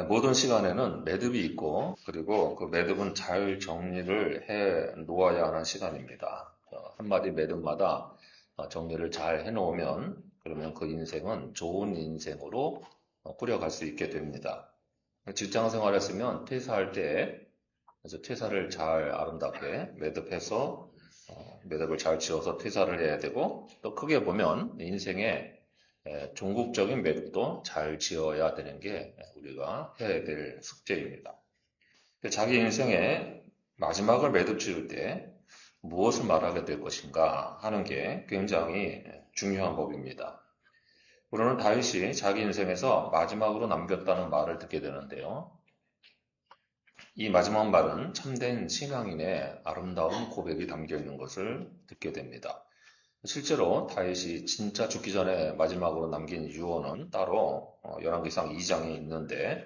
모든 시간에는 매듭이 있고, 그리고 그 매듭은 잘 정리를 해 놓아야 하는 시간입니다. 한 마디 매듭마다 정리를 잘 해 놓으면, 그러면 그 인생은 좋은 인생으로 꾸려갈 수 있게 됩니다. 직장 생활했으면 퇴사할 때, 그래서 퇴사를 잘 아름답게 매듭해서, 매듭을 잘 지어서 퇴사를 해야 되고, 또 크게 보면 인생에 종국적인 매듭도 잘 지어야 되는 게 우리가 해야 될 숙제입니다. 자기 인생의 마지막을 매듭 지을 때 무엇을 말하게 될 것인가 하는 게 굉장히 중요한 법입니다. 우리는 다윗이 자기 인생에서 마지막으로 남겼다는 말을 듣게 되는데요. 이 마지막 말은 참된 신앙인의 아름다운 고백이 담겨 있는 것을 듣게 됩니다. 실제로 다윗이 진짜 죽기 전에 마지막으로 남긴 유언은 따로 열왕기상 2장에 있는데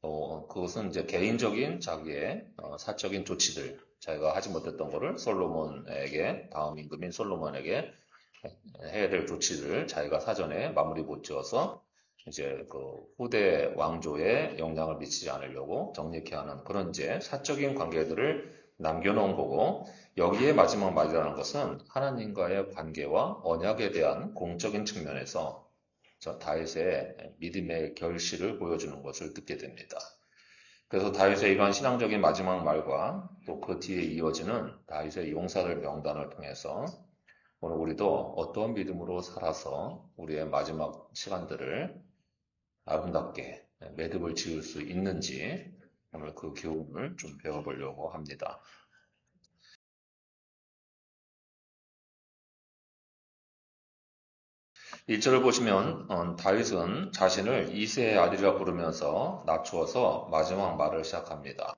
그것은 이제 개인적인 자기의 사적인 조치들, 자기가 하지 못했던 것을 솔로몬에게, 다음 임금인 솔로몬에게 해야 될 조치를 자기가 사전에 마무리 못 지어서 이제 그 후대 왕조에 영향을 미치지 않으려고 정리케 하는 그런 이제 사적인 관계들을 남겨놓은 거고, 여기에 마지막 말이라는 것은 하나님과의 관계와 언약에 대한 공적인 측면에서 저 다윗의 믿음의 결실을 보여주는 것을 듣게 됩니다. 그래서 다윗의 이러한 신앙적인 마지막 말과 또 그 뒤에 이어지는 다윗의 용사들 명단을 통해서 오늘 우리도 어떤 믿음으로 살아서 우리의 마지막 시간들을 아름답게 매듭을 지을 수 있는지 오늘 그 교훈을 좀 배워보려고 합니다. 1절을 보시면 다윗은 자신을 이새의 아들이라 부르면서 낮추어서 마지막 말을 시작합니다.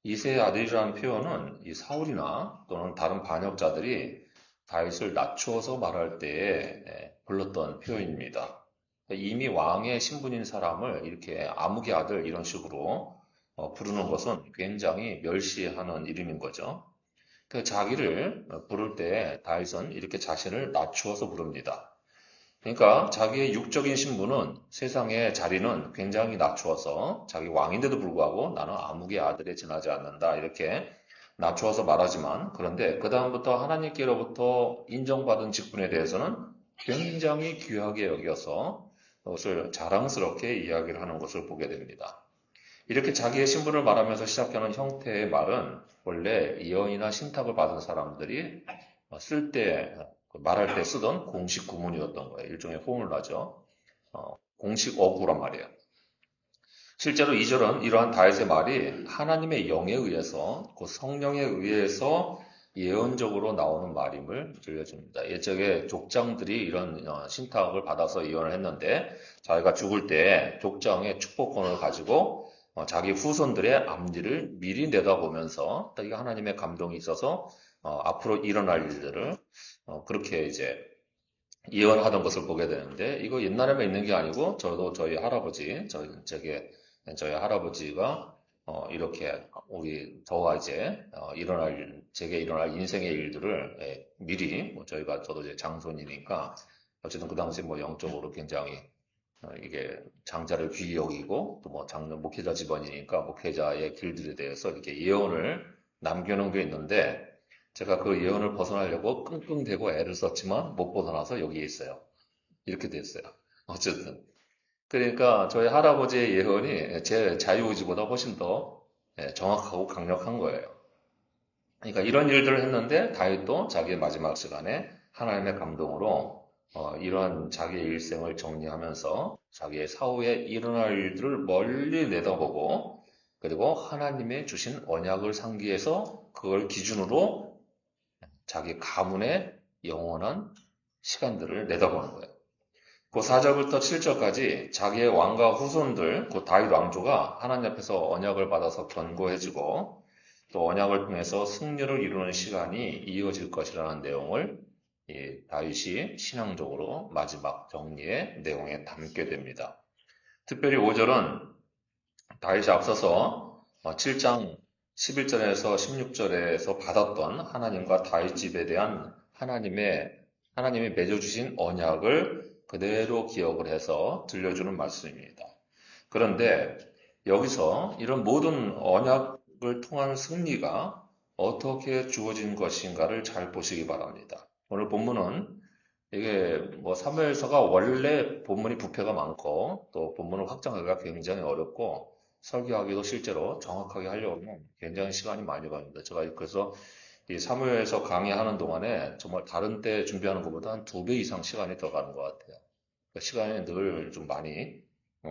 이새의 아들이라는 표현은 이 사울이나 또는 다른 반역자들이 다윗을 낮추어서 말할 때에 불렀던 표현입니다. 이미 왕의 신분인 사람을 이렇게 아무개 아들 이런 식으로 부르는 것은 굉장히 멸시하는 이름인 거죠. 그 자기를 부를 때 다윗은 이렇게 자신을 낮추어서 부릅니다. 그러니까 자기의 육적인 신분은 세상의 자리는 굉장히 낮추어서 자기 왕인데도 불구하고 나는 아무개 아들에 지나지 않는다 이렇게 낮추어서 말하지만, 그런데 그 다음부터 하나님께로부터 인정받은 직분에 대해서는 굉장히 귀하게 여겨서 그것을 자랑스럽게 이야기를 하는 것을 보게 됩니다. 이렇게 자기의 신분을 말하면서 시작하는 형태의 말은 원래 예언이나 신탁을 받은 사람들이 쓸 때, 말할 때 쓰던 공식 구문이었던 거예요. 일종의 호문어죠. 공식 어구란 말이에요. 실제로 2절은 이러한 다윗의 말이 하나님의 영에 의해서, 그 성령에 의해서 예언적으로 나오는 말임을 들려줍니다. 옛적에 족장들이 이런 신탁을 받아서 예언을 했는데, 자기가 죽을 때 족장의 축복권을 가지고 자기 후손들의 앞뒤를 미리 내다보면서 이게 하나님의 감동이 있어서 앞으로 일어날 일들을 그렇게 이제 예언하던 것을 보게 되는데, 이거 옛날에만 있는 게 아니고 저도 저희 할아버지, 저희 할아버지가 이렇게 저와 이제 제게 일어날 인생의 일들을 미리 저도 이제 장손이니까 어쨌든 그 당시 뭐 영적으로 굉장히 이게 장자를 귀히 여기고 또 뭐 장로 목회자 집안이니까 목회자의 길들에 대해서 이렇게 예언을 남겨놓은 게 있는데, 제가 그 예언을 벗어나려고 끙끙대고 애를 썼지만 못 벗어나서 여기에 있어요. 이렇게 됐어요. 어쨌든. 그러니까 저희 할아버지의 예언이 제 자유의지보다 훨씬 더 정확하고 강력한 거예요. 그러니까 이런 일들을 했는데 다윗도 자기의 마지막 시간에 하나님의 감동으로 이러한 자기의 일생을 정리하면서 자기의 사후에 일어날 일들을 멀리 내다보고, 그리고 하나님의 주신 언약을 상기해서 그걸 기준으로 자기 가문의 영원한 시간들을 내다보는 거예요. 그 4절부터 7절까지 자기의 왕과 후손들, 그 다윗 왕조가 하나님 앞에서 언약을 받아서 견고해지고 또 언약을 통해서 승리를 이루는 시간이 이어질 것이라는 내용을 다윗이 신앙적으로 마지막 정리의 내용에 담게 됩니다. 특별히 5절은 다윗이 앞서서 7장 11절에서 16절에서 받았던 하나님과 다윗 집에 대한 하나님이 맺어주신 언약을 그대로 기억을 해서 들려주는 말씀입니다. 그런데 여기서 이런 모든 언약을 통한 승리가 어떻게 주어진 것인가를 잘 보시기 바랍니다. 오늘 본문은 이게 뭐 사무엘서가 원래 본문이 부패가 많고 또 본문을 확장하기가 굉장히 어렵고 설교하기도 실제로 정확하게 하려고 하면 굉장히 시간이 많이 걸립니다. 제가 그래서 이 사무엘서 강의하는 동안에 정말 다른 때 준비하는 것보다 한 2배 이상 시간이 들어가는 것 같아요. 그러니까 시간이 늘 좀 많이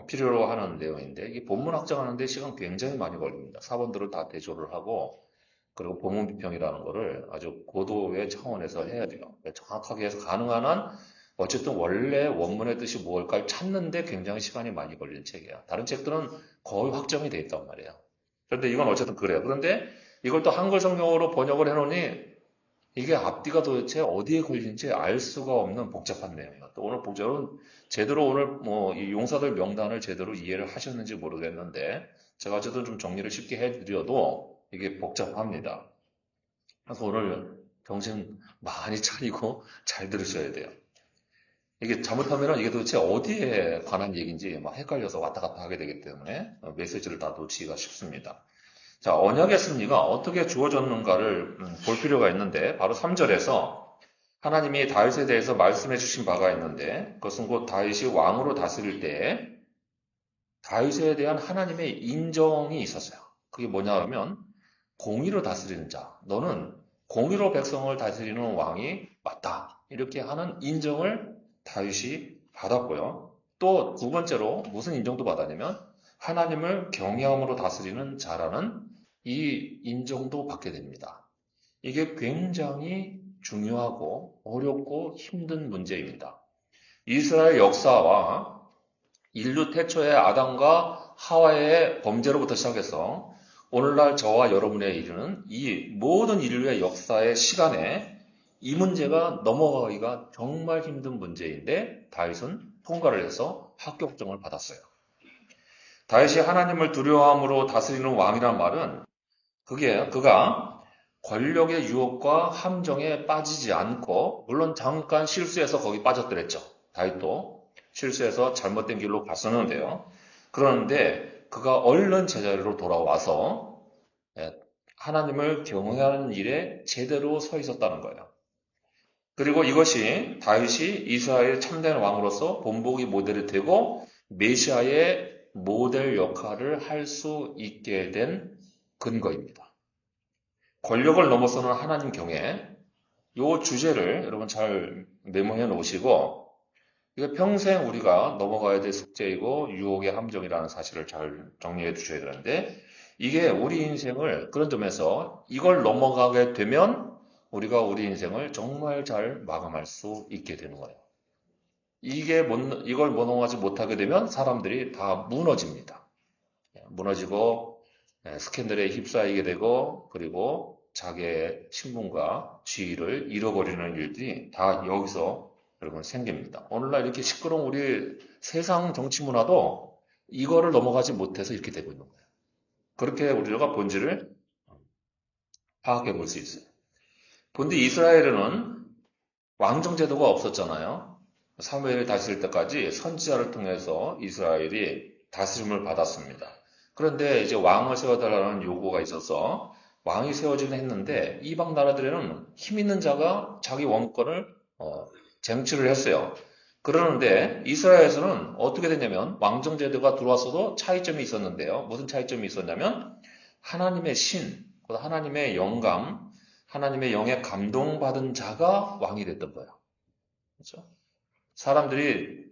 필요로 하는 내용인데 이게 본문 확장하는데 시간 굉장히 많이 걸립니다. 사본들을 다 대조를 하고 그리고 본문 비평이라는 거를 아주 고도의 차원에서 해야 돼요. 정확하게 해서 가능한 한 어쨌든 원래 원문의 뜻이 뭘까를 찾는데 굉장히 시간이 많이 걸리는 책이에요. 다른 책들은 거의 확정이 돼 있단 말이에요. 그런데 이건 어쨌든 그래요. 그런데 이걸 또 한글 성경으로 번역을 해놓으니 이게 앞뒤가 도대체 어디에 걸리는지 알 수가 없는 복잡한 내용이에요. 또 오늘 복잡은 제대로 오늘 뭐 이 용사들 명단을 제대로 이해를 하셨는지 모르겠는데 제가 어쨌든 좀 정리를 쉽게 해드려도 이게 복잡합니다. 그래서 오늘 정신 많이 차리고 잘 들으셔야 돼요. 이게 잘못하면 이게 도대체 어디에 관한 얘기인지 막 헷갈려서 왔다 갔다 하게 되기 때문에 메시지를 다 놓치기가 쉽습니다. 자, 언약의 승리가 어떻게 주어졌는가를 볼 필요가 있는데 바로 3절에서 하나님이 다윗에 대해서 말씀해 주신 바가 있는데 그것은 곧 다윗이 왕으로 다스릴 때에 다윗에 대한 하나님의 인정이 있었어요. 그게 뭐냐 하면 공의로 다스리는 자, 너는 공의로 백성을 다스리는 왕이 맞다. 이렇게 하는 인정을 다윗이 받았고요. 또 두 번째로 무슨 인정도 받았냐면 하나님을 경외함으로 다스리는 자라는 이 인정도 받게 됩니다. 이게 굉장히 중요하고 어렵고 힘든 문제입니다. 이스라엘 역사와 인류 태초의 아담과 하와의 범죄로부터 시작해서 오늘날 저와 여러분에 이르는 이 모든 인류의 역사의 시간에 이 문제가 넘어가기가 정말 힘든 문제인데 다윗은 통과를 해서 합격점을 받았어요. 다윗이 하나님을 두려워함으로 다스리는 왕이란 말은 그가 권력의 유혹과 함정에 빠지지 않고 물론 잠깐 실수해서 거기 빠졌더랬죠. 다윗도 실수해서 잘못된 길로 갔었는데요. 그런데 그가 얼른 제자리로 돌아와서 하나님을 경외하는 일에 제대로 서 있었다는 거예요. 그리고 이것이 다윗이 이스라엘 참된 왕으로서 본보기 모델이 되고 메시아의 모델 역할을 할 수 있게 된 근거입니다. 권력을 넘어서는 하나님 경외, 이 주제를 여러분 잘 메모해 놓으시고 이거 평생 우리가 넘어가야 될 숙제이고 유혹의 함정이라는 사실을 잘 정리해 두셔야 되는데 이게 우리 인생을 그런 점에서 이걸 넘어가게 되면 우리가 우리 인생을 정말 잘 마감할 수 있게 되는 거예요. 이걸 넘어가지 못하게 되면 사람들이 다 무너집니다. 무너지고 스캔들에 휩싸이게 되고 그리고 자기의 신분과 지위를 잃어버리는 일들이 다 여기서 여러분 생깁니다. 오늘날 이렇게 시끄러운 우리 세상 정치 문화도 이거를 넘어가지 못해서 이렇게 되고 있는 거예요. 그렇게 우리가 본질을 파악해 볼 수 있어요. 근데 이스라엘에는 왕정제도가 없었잖아요. 사무엘이 다스릴 때까지 선지자를 통해서 이스라엘이 다스림을 받았습니다. 그런데 이제 왕을 세워달라는 요구가 있어서 왕이 세워지긴 했는데 이방 나라들에는 힘 있는 자가 자기 왕권을 쟁취를 했어요. 그러는데 이스라엘에서는 어떻게 됐냐면 왕정제도가 들어왔어도 차이점이 있었는데요. 무슨 차이점이 있었냐면 하나님의 신, 하나님의 영감, 하나님의 영에 감동받은 자가 왕이 됐던 거예요. 그렇죠? 사람들이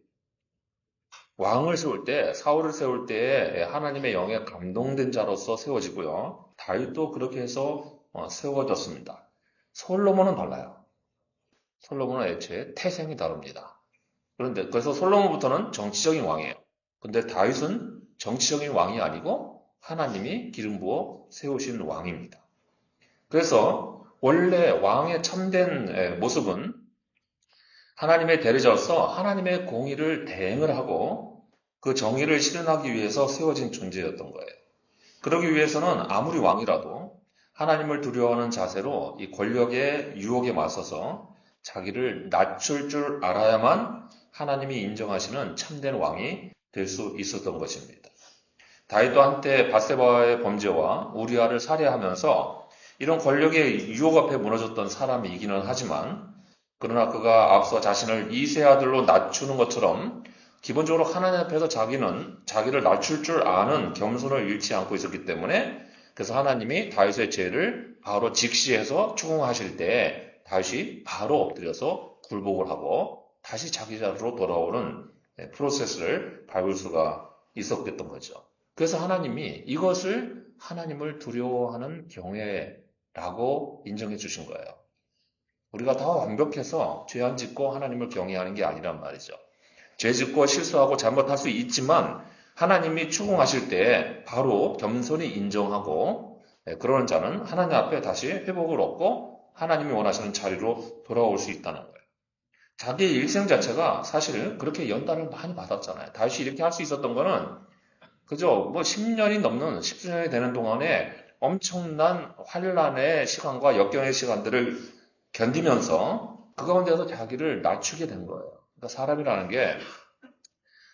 왕을 세울 때, 사울을 세울 때 하나님의 영에 감동된 자로서 세워지고요. 다윗도 그렇게 해서 세워졌습니다. 솔로몬은 달라요. 솔로몬은 애초에 태생이 다릅니다. 그런데 그래서 솔로몬부터는 정치적인 왕이에요. 근데 다윗은 정치적인 왕이 아니고 하나님이 기름 부어 세우신 왕입니다. 그래서 원래 왕의 참된 모습은 하나님의 대리자로서 하나님의 공의를 대행을 하고 그 정의를 실현하기 위해서 세워진 존재였던 거예요. 그러기 위해서는 아무리 왕이라도 하나님을 두려워하는 자세로 이 권력의 유혹에 맞서서 자기를 낮출 줄 알아야만 하나님이 인정하시는 참된 왕이 될 수 있었던 것입니다. 다윗도 한때 바세바의 범죄와 우리아를 살해하면서 이런 권력의 유혹 앞에 무너졌던 사람이기는 하지만 그러나 그가 앞서 자신을 이세 아들로 낮추는 것처럼 기본적으로 하나님 앞에서 자기는 자기를 낮출 줄 아는 겸손을 잃지 않고 있었기 때문에 그래서 하나님이 다윗의 죄를 바로 직시해서 추궁하실 때 다윗이 바로 엎드려서 굴복을 하고 다시 자기 자리로 돌아오는 프로세스를 밟을 수가 있었던 거죠. 그래서 하나님이 이것을 하나님을 두려워하는 경외라고 인정해 주신 거예요. 우리가 다 완벽해서 죄 안 짓고 하나님을 경외하는 게 아니란 말이죠. 죄 짓고 실수하고 잘못할 수 있지만 하나님이 추궁하실 때 바로 겸손히 인정하고 그러는 자는 하나님 앞에 다시 회복을 얻고 하나님이 원하시는 자리로 돌아올 수 있다는 거예요. 자기의 일생 자체가 사실 그렇게 연단을 많이 받았잖아요. 다윗이 이렇게 할 수 있었던 거는 그죠? 뭐 10년이 넘는 10수년이 되는 동안에 엄청난 환란의 시간과 역경의 시간들을 견디면서 그 가운데서 자기를 낮추게 된 거예요. 그러니까 사람이라는 게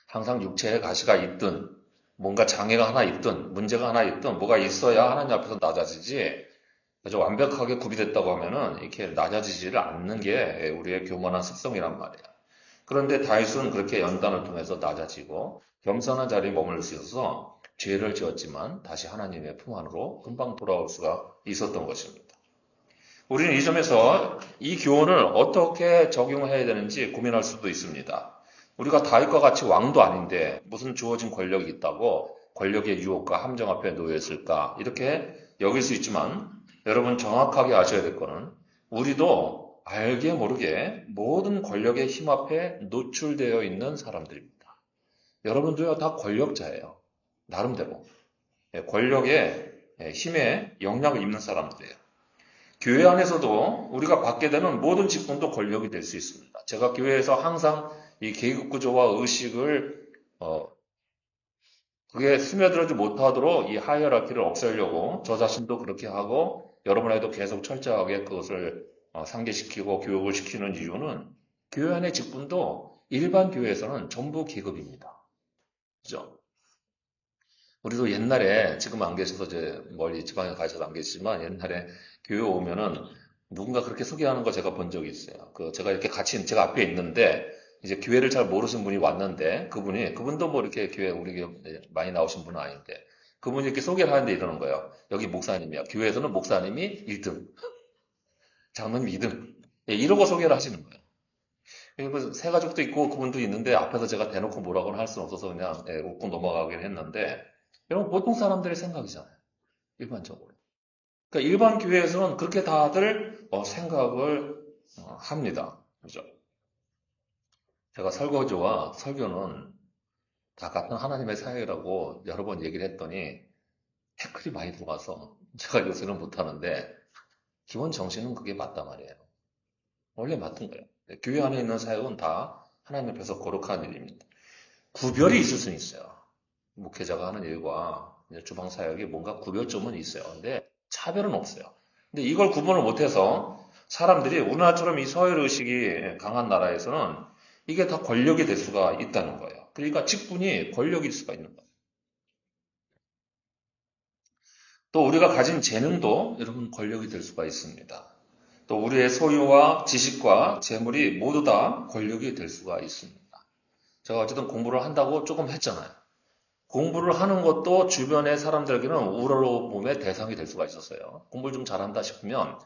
항상 육체에 가시가 있든 뭔가 장애가 하나 있든 문제가 하나 있든 뭐가 있어야 하나님 앞에서 낮아지지 그죠? 완벽하게 구비됐다고 하면은 이렇게 낮아지지를 않는 게 우리의 교만한 습성이란 말이에요. 그런데 다윗은 그렇게 연단을 통해서 낮아지고 겸손한 자리에 머물 수 있어서 죄를 지었지만 다시 하나님의 품 안으로 금방 돌아올 수가 있었던 것입니다. 우리는 이 점에서 이 교훈을 어떻게 적용해야 되는지 고민할 수도 있습니다. 우리가 다윗과 같이 왕도 아닌데 무슨 주어진 권력이 있다고 권력의 유혹과 함정 앞에 놓였을까 이렇게 여길 수 있지만 여러분 정확하게 아셔야 될 거는 우리도 알게 모르게 모든 권력의 힘 앞에 노출되어 있는 사람들입니다. 여러분도요 다 권력자예요. 나름대로. 권력의 힘에 영향을 입는 사람들이에요. 교회 안에서도 우리가 받게 되는 모든 직분도 권력이 될 수 있습니다. 제가 교회에서 항상 이 계급 구조와 의식을 그게 스며들지 못하도록 이 하이어라키를 없애려고 저 자신도 그렇게 하고 여러분에도 계속 철저하게 그것을 상기시키고 교육을 시키는 이유는 교회 안의 직분도 일반 교회에서는 전부 계급입니다. 그죠? 우리도 옛날에 지금 안 계셔서 이제 멀리 지방에 가셔서 안 계시지만 옛날에 교회 오면은 누군가 그렇게 소개하는 거 제가 본 적이 있어요. 제가 이렇게 같이 제가 앞에 있는데 이제 교회를 잘 모르시는 분이 왔는데 그분도 뭐 이렇게 교회 우리 교회 많이 나오신 분은 아닌데 그분이 이렇게 소개를 하는데 이러는 거예요. 여기 목사님이야. 교회에서는 목사님이 1등, 장로님 2등. 이러고 소개를 하시는 거예요. 그리고 새 가족도 있고 그분도 있는데 앞에서 제가 대놓고 뭐라고는 할 수는 없어서 그냥 웃고 넘어가긴 했는데 여러분 보통 사람들의 생각이잖아요. 일반적으로. 그러니까 일반 교회에서는 그렇게 다들 생각을 합니다. 그죠? 제가 설거지와 설교는 다 같은 하나님의 사역이라고 여러 번 얘기를 했더니 태클이 많이 들어가서 제가 요새는 못하는데 기본 정신은 그게 맞단 말이에요. 원래 맞던 거예요. 교회 안에 있는 사역은 다 하나님 앞에서 거룩한 일입니다. 구별이 있을 수는 있어요. 목회자가 하는 일과 주방 사역이 뭔가 구별점은 있어요. 근데 차별은 없어요. 근데 이걸 구분을 못해서 사람들이 우리나라처럼 이 서열 의식이 강한 나라에서는 이게 다 권력이 될 수가 있다는 거예요. 그러니까 직분이 권력일 수가 있는 거예요. 또 우리가 가진 재능도 여러분 권력이 될 수가 있습니다. 또 우리의 소유와 지식과 재물이 모두 다 권력이 될 수가 있습니다. 제가 어쨌든 공부를 한다고 조금 했잖아요. 공부를 하는 것도 주변의 사람들에게는 우러러봄의 대상이 될 수가 있었어요. 공부를 좀 잘한다 싶으면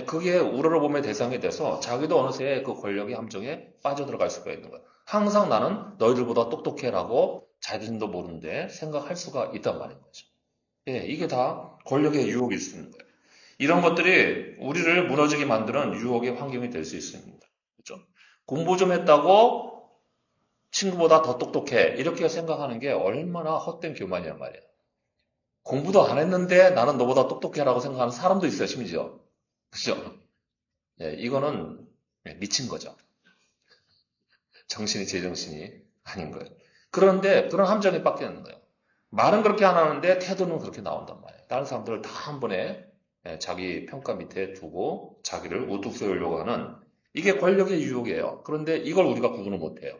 그게 우러러봄의 대상이 돼서 자기도 어느새 그 권력의 함정에 빠져들어갈 수가 있는 거예요. 항상 나는 너희들보다 똑똑해라고 자신도 모르는데 생각할 수가 있단 말인 거죠. 이게 다 권력의 유혹일 수 있는 거예요. 이런 것들이 우리를 무너지게 만드는 유혹의 환경이 될 수 있습니다. 그렇죠? 공부 좀 했다고 친구보다 더 똑똑해. 이렇게 생각하는 게 얼마나 헛된 교만이란 말이에요. 공부도 안 했는데 나는 너보다 똑똑해라고 생각하는 사람도 있어요, 심지어. 그죠? 이거는 미친 거죠. 정신이 제정신이 아닌 거예요. 그런데 그런 함정에 빠지는 거예요. 말은 그렇게 안 하는데 태도는 그렇게 나온단 말이에요. 다른 사람들을 다 한 번에 자기 평가 밑에 두고 자기를 우뚝 세우려고 하는 이게 권력의 유혹이에요. 그런데 이걸 우리가 구분을 못해요.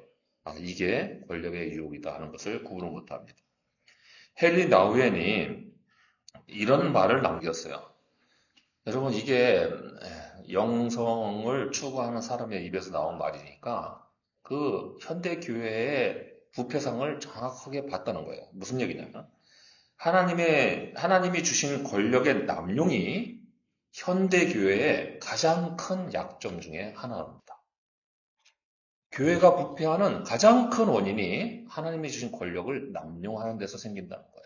이게 권력의 유혹이다 하는 것을 구분을 못합니다. 헨리 나우엔이 이런 말을 남겼어요. 여러분, 이게 영성을 추구하는 사람의 입에서 나온 말이니까 그 현대 교회의 부패상을 정확하게 봤다는 거예요. 무슨 얘기냐면 하나님이 주신 권력의 남용이 현대 교회의 가장 큰 약점 중에 하나입니다. 교회가 부패하는 가장 큰 원인이 하나님이 주신 권력을 남용하는 데서 생긴다는 거예요.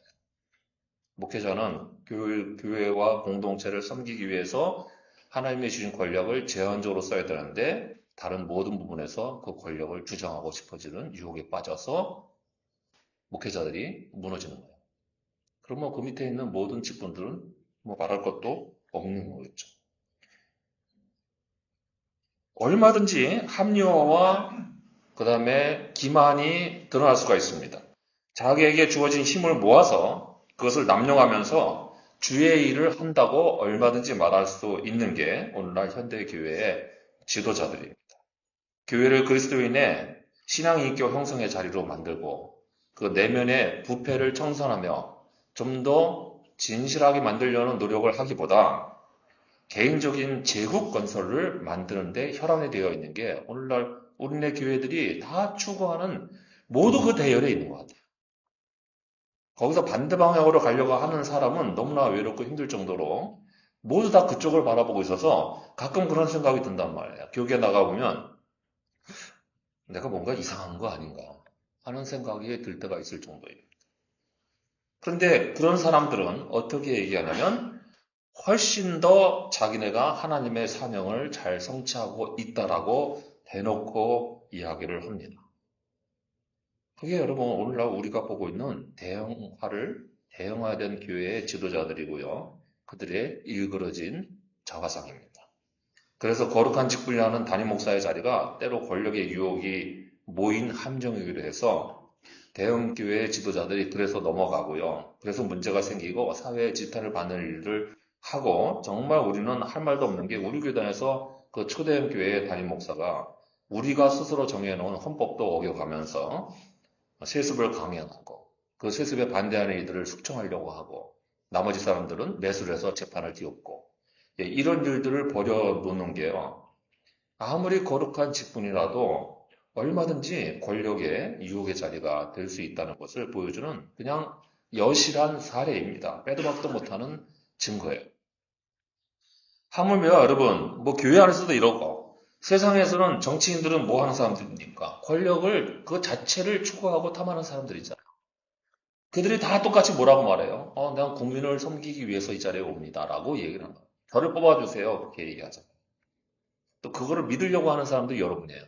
목회자는 교회와 공동체를 섬기기 위해서 하나님이 주신 권력을 제한적으로 써야 되는데 다른 모든 부분에서 그 권력을 주장하고 싶어지는 유혹에 빠져서 목회자들이 무너지는 거예요. 그러면 그 밑에 있는 모든 직분들은 뭐 말할 것도 없는 거겠죠. 얼마든지 합리화와 그 다음에 기만이 드러날 수가 있습니다. 자기에게 주어진 힘을 모아서 그것을 남용하면서 주의 일을 한다고 얼마든지 말할 수 있는 게 오늘날 현대교회의 지도자들입니다. 교회를 그리스도인의 신앙인격 형성의 자리로 만들고 그 내면의 부패를 청산하며 좀 더 진실하게 만들려는 노력을 하기보다 개인적인 제국 건설을 만드는 데 혈안이 되어 있는 게 오늘날 우리네 교회들이 다 추구하는 모두 그 대열에 있는 것 같아요. 거기서 반대 방향으로 가려고 하는 사람은 너무나 외롭고 힘들 정도로 모두 다 그쪽을 바라보고 있어서 가끔 그런 생각이 든단 말이에요. 교회에 나가보면 내가 뭔가 이상한 거 아닌가 하는 생각이 들 때가 있을 정도예요. 그런데 그런 사람들은 어떻게 얘기하냐면 훨씬 더 자기네가 하나님의 사명을 잘 성취하고 있다라고 대놓고 이야기를 합니다. 그게 여러분 오늘날 우리가 보고 있는 대형화된 교회의 지도자들이고요. 그들의 일그러진 자화상입니다. 그래서 거룩한 직분이라는 담임 목사의 자리가 때로 권력의 유혹이 모인 함정이기도 해서 대형 교회의 지도자들이 그래서 넘어가고요. 그래서 문제가 생기고 사회의 지탄을 받는 일을 하고 정말 우리는 할 말도 없는 게 우리 교단에서 그 초대형 교회의 담임 목사가 우리가 스스로 정해놓은 헌법도 어겨가면서 세습을 강행하고 그 세습에 반대하는 이들을 숙청하려고 하고 나머지 사람들은 매수를 해서 재판을 뒤엎고 이런 일들을 벌여놓는 게요. 아무리 거룩한 직분이라도 얼마든지 권력의 유혹의 자리가 될 수 있다는 것을 보여주는 그냥 여실한 사례입니다. 빼도 박도 못하는 증거예요. 하물며 여러분 뭐 교회 안에서도 이러고 세상에서는 정치인들은 뭐 하는 사람들입니까? 권력을 그 자체를 추구하고 탐하는 사람들이잖아요. 그들이 다 똑같이 뭐라고 말해요? 난 국민을 섬기기 위해서 이 자리에 옵니다. 라고 얘기를 합니다. 저를 뽑아주세요. 그렇게 얘기하죠. 또 그거를 믿으려고 하는 사람도 여러분이에요.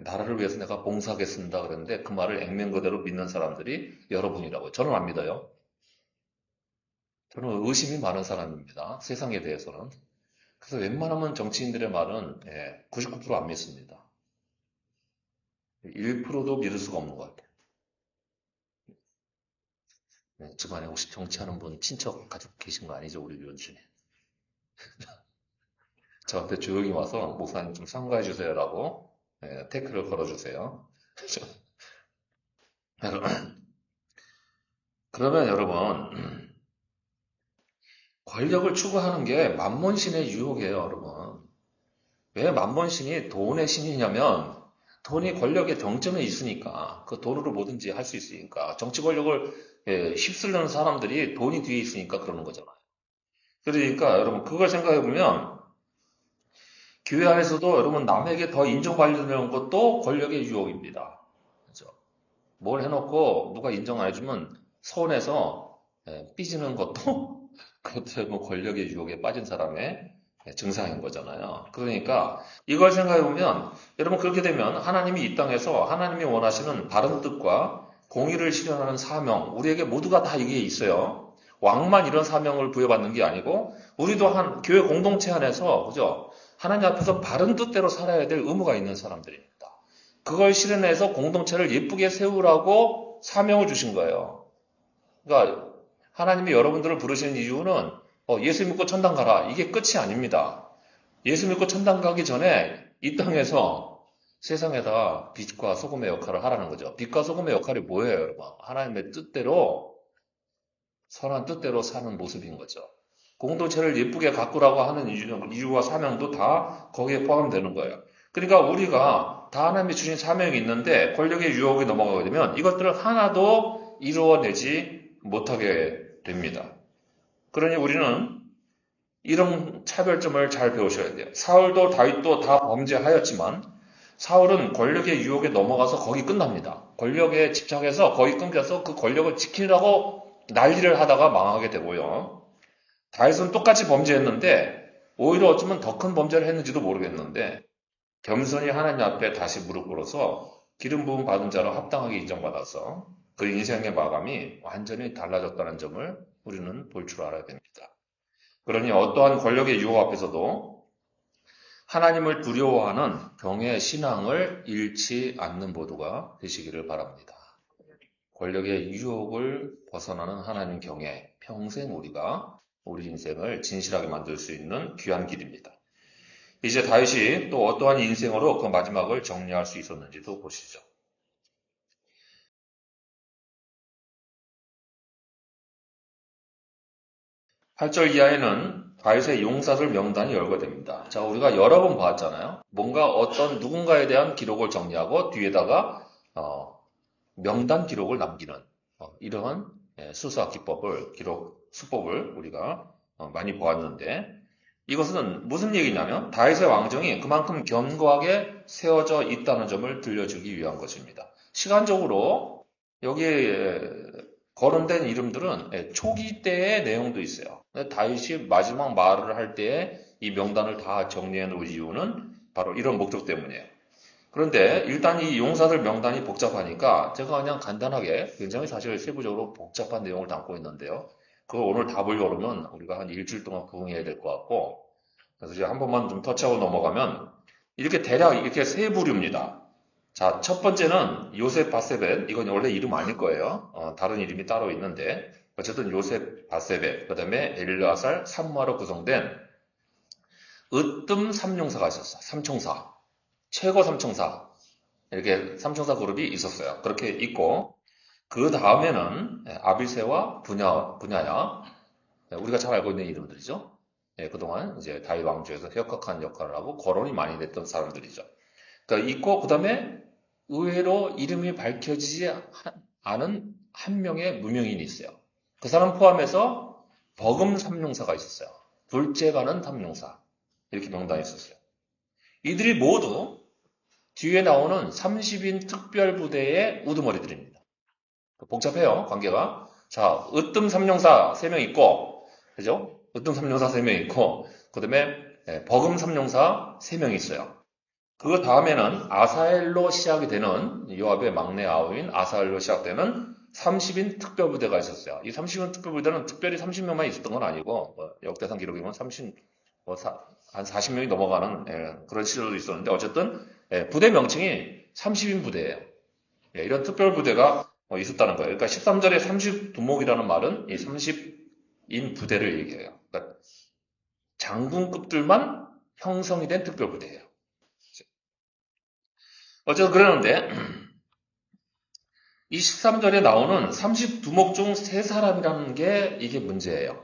나라를 위해서 내가 봉사하겠습니다. 그랬는데 그 말을 액면 그대로 믿는 사람들이 여러분이라고요. 저는 안 믿어요. 저는 의심이 많은 사람입니다. 세상에 대해서는. 그래서 웬만하면 정치인들의 말은 99%안 믿습니다. 1%도 믿을 수가 없는 것 같아요. 집안에 혹시 정치하는 분, 친척, 가족 계신 거 아니죠? 우리 교원 중에. 저한테 조용히 와서 목사님 좀 상가해 주세요라고 태클을 걸어주세요. 그러면 여러분 권력을 추구하는 게 만몬신의 유혹이에요, 여러분. 왜 만몬신이 돈의 신이냐면 돈이 권력의 정점에 있으니까 그 돈으로 뭐든지 할 수 있으니까 정치 권력을 휩쓸려는 사람들이 돈이 뒤에 있으니까 그러는 거잖아요. 그러니까 여러분 그걸 생각해 보면 교회 안에서도 여러분 남에게 더 인정받으려는 것도 권력의 유혹입니다. 그렇죠? 뭘 해놓고 누가 인정 안 해주면 서운해서 삐지는 것도 그것도 뭐 권력의 유혹에 빠진 사람의 증상인 거잖아요. 그러니까 이걸 생각해 보면 여러분 그렇게 되면 하나님이 이 땅에서 하나님이 원하시는 바른 뜻과 공의를 실현하는 사명 우리에게 모두가 다 이게 있어요. 왕만 이런 사명을 부여받는 게 아니고 우리도 한 교회 공동체 안에서 그죠? 하나님 앞에서 바른 뜻대로 살아야 될 의무가 있는 사람들입니다. 그걸 실현해서 공동체를 예쁘게 세우라고 사명을 주신 거예요. 그러니까 하나님이 여러분들을 부르시는 이유는 예수 믿고 천당 가라. 이게 끝이 아닙니다. 예수 믿고 천당 가기 전에 이 땅에서 세상에다 빛과 소금의 역할을 하라는 거죠. 빛과 소금의 역할이 뭐예요, 여러분? 하나님의 뜻대로, 선한 뜻대로 사는 모습인 거죠. 공동체를 예쁘게 가꾸라고 하는 이유와 사명도 다 거기에 포함되는 거예요. 그러니까 우리가 다 하나님이 주신 사명이 있는데 권력의 유혹이 넘어가게 되면 이것들을 하나도 이루어내지 못하게 됩니다. 그러니 우리는 이런 차별점을 잘 배우셔야 돼요. 사울도 다윗도 다 범죄하였지만 사울은 권력의 유혹에 넘어가서 거기 끝납니다. 권력에 집착해서 거기 끊겨서 그 권력을 지키려고 난리를 하다가 망하게 되고요. 다윗은 똑같이 범죄했는데 오히려 어쩌면 더 큰 범죄를 했는지도 모르겠는데 겸손히 하나님 앞에 다시 무릎 꿇어서 기름 부음 받은 자로 합당하게 인정받아서 그 인생의 마감이 완전히 달라졌다는 점을 우리는 볼 줄 알아야 됩니다. 그러니 어떠한 권력의 유혹 앞에서도 하나님을 두려워하는 경외의 신앙을 잃지 않는 모두가 되시기를 바랍니다. 권력의 유혹을 벗어나는 하나님 경외, 평생 우리가 우리 인생을 진실하게 만들 수 있는 귀한 길입니다. 이제 다윗이 또 어떠한 인생으로 그 마지막을 정리할 수 있었는지도 보시죠. 8절 이하에는 다윗의 용사들 명단이 열거됩니다. 자, 우리가 여러 번 봤잖아요. 뭔가 어떤 누군가에 대한 기록을 정리하고 뒤에다가 명단 기록을 남기는 이러한 수사 기법을 수법을 우리가 많이 보았는데 이것은 무슨 얘기냐면 다윗의 왕정이 그만큼 견고하게 세워져 있다는 점을 들려주기 위한 것입니다. 시간적으로 여기에 거론된 이름들은 초기 때의 내용도 있어요. 다윗이 마지막 말을 할 때에 이 명단을 다 정리해 놓은 이유는 바로 이런 목적 때문이에요. 그런데 일단 이 용사들 명단이 복잡하니까 제가 그냥 간단하게 굉장히 사실 세부적으로 복잡한 내용을 담고 있는데요. 그걸 오늘 다 보려고 그러면 우리가 한 일주일 동안 부응해야 될 것 같고 그래서 이제 한 번만 좀 터치하고 넘어가면 이렇게 대략 이렇게 세 부류입니다. 자, 첫 번째는 요셉 바세벳. 이건 원래 이름 아닐 거예요. 다른 이름이 따로 있는데 어쨌든 요셉 바세벳. 그 다음에 엘르아살 삼무하로 구성된 으뜸 삼용사가 있었어. 삼총사. 최고 삼총사. 이렇게 삼총사 그룹이 있었어요. 그렇게 있고 그 다음에는 아비새와 분야야. 우리가 잘 알고 있는 이름들이죠. 그동안 이제 다윗 왕조에서 혁혁한 역할을 하고 거론이 많이 됐던 사람들이죠. 그러니까 있고 그다음에 의외로 이름이 밝혀지지 않은 한 명의 무명인이 있어요. 그 사람 포함해서 버금 삼용사가 있었어요. 둘째 가는 삼용사. 이렇게 명단이 있었어요. 이들이 모두 뒤에 나오는 30인 특별부대의 우두머리들입니다. 복잡해요, 관계가. 자, 으뜸 삼용사 3명 있고, 그죠? 으뜸 삼용사 3명 있고, 그 다음에 버금 삼용사 3명이 있어요. 그 다음에는 아사엘로 시작이 되는 요압의 막내 아우인 아사엘로 시작되는 30인 특별부대가 있었어요. 이 30인 특별부대는 특별히 30명만 있었던 건 아니고 역대상 기록이면 한 40명이 넘어가는 그런 시절도 있었는데 어쨌든 부대 명칭이 30인 부대예요. 이런 특별부대가 있었다는 거예요. 그러니까 13절에 30두목이라는 말은 이 30인 부대를 얘기해요. 그러니까 장군급들만 형성이 된 특별부대예요. 어쨌든 그러는데 이 13절에 나오는 30두목 중 3사람이라는 게 이게 문제예요.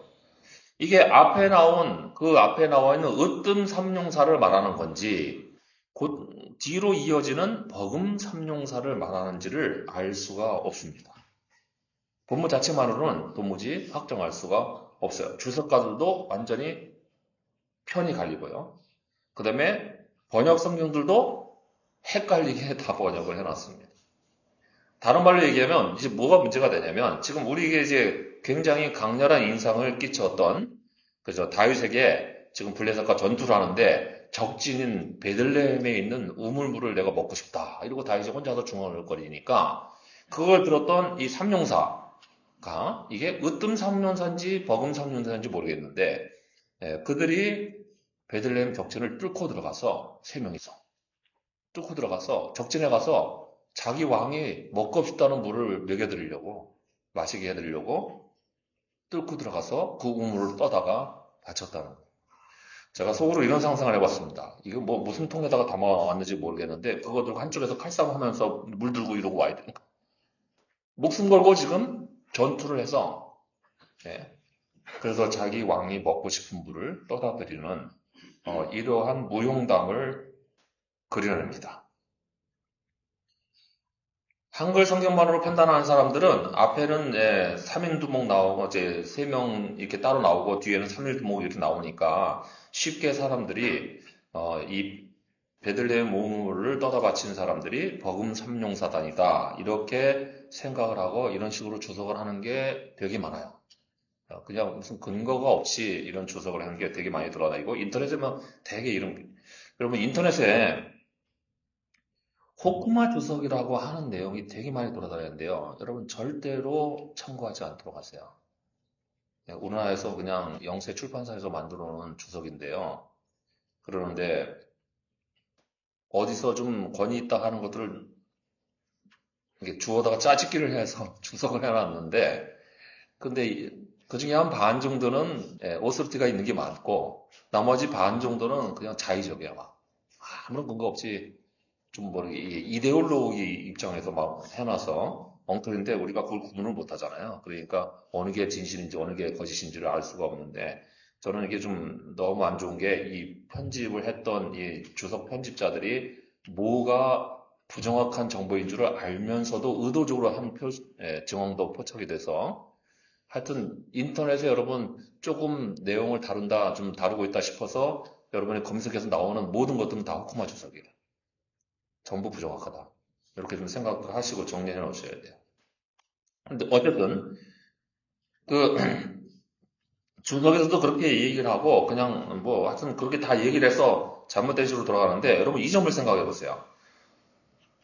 이게 앞에 나와 있는 으뜸 삼용사를 말하는 건지 곧 뒤로 이어지는 버금 삼용사를 말하는지를 알 수가 없습니다. 본문 자체만으로는 도무지 확정할 수가 없어요. 주석가들도 완전히 편이 갈리고요. 그 다음에 번역 성경들도 헷갈리게 다 번역을 해놨습니다. 다른 말로 얘기하면 이제 뭐가 문제가 되냐면 지금 우리에게 이제 굉장히 강렬한 인상을 끼쳤던 그죠 다윗에게 지금 블레셋과 전투를 하는데 적진인 베들레헴에 있는 우물물을 내가 먹고 싶다 이러고 다윗이 혼자서 중얼거리니까 그걸 들었던 이 삼용사가 이게 으뜸 삼용사인지 버금 삼용사인지 모르겠는데 그들이 베들레헴 적진을 뚫고 들어가서 3명이서 뚫고 들어가서 적진에 가서 자기 왕이 먹고 싶다는 물을 먹여드리려고 마시게 해드리려고 뚫고 들어가서 그 우물을 떠다가 바쳤다는 거예요. 제가 속으로 이런 상상을 해봤습니다. 이거 뭐 무슨 통에다가 담아왔는지 모르겠는데 그거 들고 한쪽에서 칼싸움하면서 물 들고 이러고 와야 되는 거. 목숨 걸고 지금 전투를 해서 예. 그래서 자기 왕이 먹고 싶은 물을 떠다 드리는 이러한 무용담을 그려냅니다. 한글 성경만으로 판단하는 사람들은 앞에는 3인두목 나오고 이제 3명 이렇게 따로 나오고 뒤에는 3일두목 이렇게 나오니까 쉽게 사람들이 이 베들레헴 우물을 떠다 바친 사람들이 버금 삼룡사단이다 이렇게 생각을 하고 이런 식으로 주석을 하는 게 되게 많아요. 그냥 무슨 근거가 없이 이런 주석을 하는 게 되게 많이 돌아다니고 인터넷에 뭐 되게 이런 여러분 인터넷에 호쿠마 주석이라고 하는 내용이 되게 많이 돌아다니는데요. 여러분 절대로 참고하지 않도록 하세요. 우리나라에서 그냥 영세 출판사에서 만들어 놓은 주석인데요. 그러는데 어디서 좀 권위 있다 하는 것들을 이렇게 주워다가 짜집기를 해서 주석을 해놨는데 근데 그 중에 한 반 정도는 오스르티가 있는 게 많고 나머지 반 정도는 그냥 자의적이야 막 아무런 근거 없이 좀 모르게 이데올로기 입장에서 막 해놔서 엉터리인데 우리가 그걸 구분을 못 하잖아요. 그러니까 어느 게 진실인지 어느 게 거짓인지를 알 수가 없는데 저는 이게 좀 너무 안 좋은 게 이 편집을 했던 이 주석 편집자들이 뭐가 부정확한 정보인 줄을 알면서도 의도적으로 한 정황도 포착이 돼서 하여튼 인터넷에 여러분 조금 내용을 다룬다, 좀 다루고 있다 싶어서 여러분이 검색해서 나오는 모든 것들은 다 호쿠마 주석이에요. 전부 부정확하다. 이렇게 좀 생각을 하시고 정리해 놓으셔야 돼요. 근데 어쨌든 그 주석에서도 그렇게 얘기를 하고 그냥 뭐 하여튼 그렇게 다 얘기를 해서 잘못된 식으로 돌아가는데 여러분 이 점을 생각해 보세요.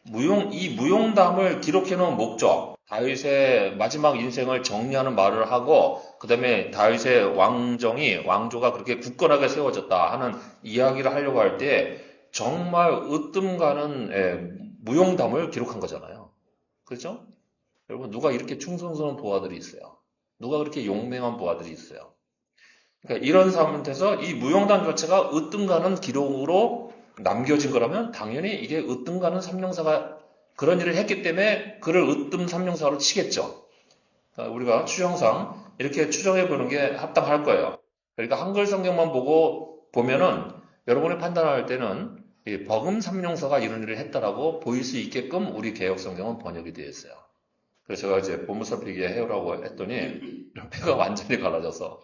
이 무용담을 기록해 놓은 목적, 다윗의 마지막 인생을 정리하는 말을 하고 그다음에 다윗의 왕조가 그렇게 굳건하게 세워졌다 하는 이야기를 하려고 할 때 정말 으뜸 가는 무용담을 기록한 거잖아요. 그렇죠? 여러분 누가 이렇게 충성스러운 부하들이 있어요? 누가 그렇게 용맹한 부하들이 있어요? 그러니까 이런 상태에서 이 무용담 자체가 으뜸 가는 기록으로 남겨진 거라면 당연히 이게 으뜸 가는 삼룡사가 그런 일을 했기 때문에 그를 으뜸 삼룡사로 치겠죠. 그러니까 우리가 추정상 이렇게 추정해 보는 게 합당할 거예요. 그러니까 한글 성경만 보고 보면은 여러분이 판단할 때는 이 버금 삼룡사가 이런 일을 했다라고 보일 수 있게끔 우리 개혁 성경은 번역이 되어 있어요. 그래서 제가 이제 본문 살피기 해오라고 했더니 폐가 완전히 갈라져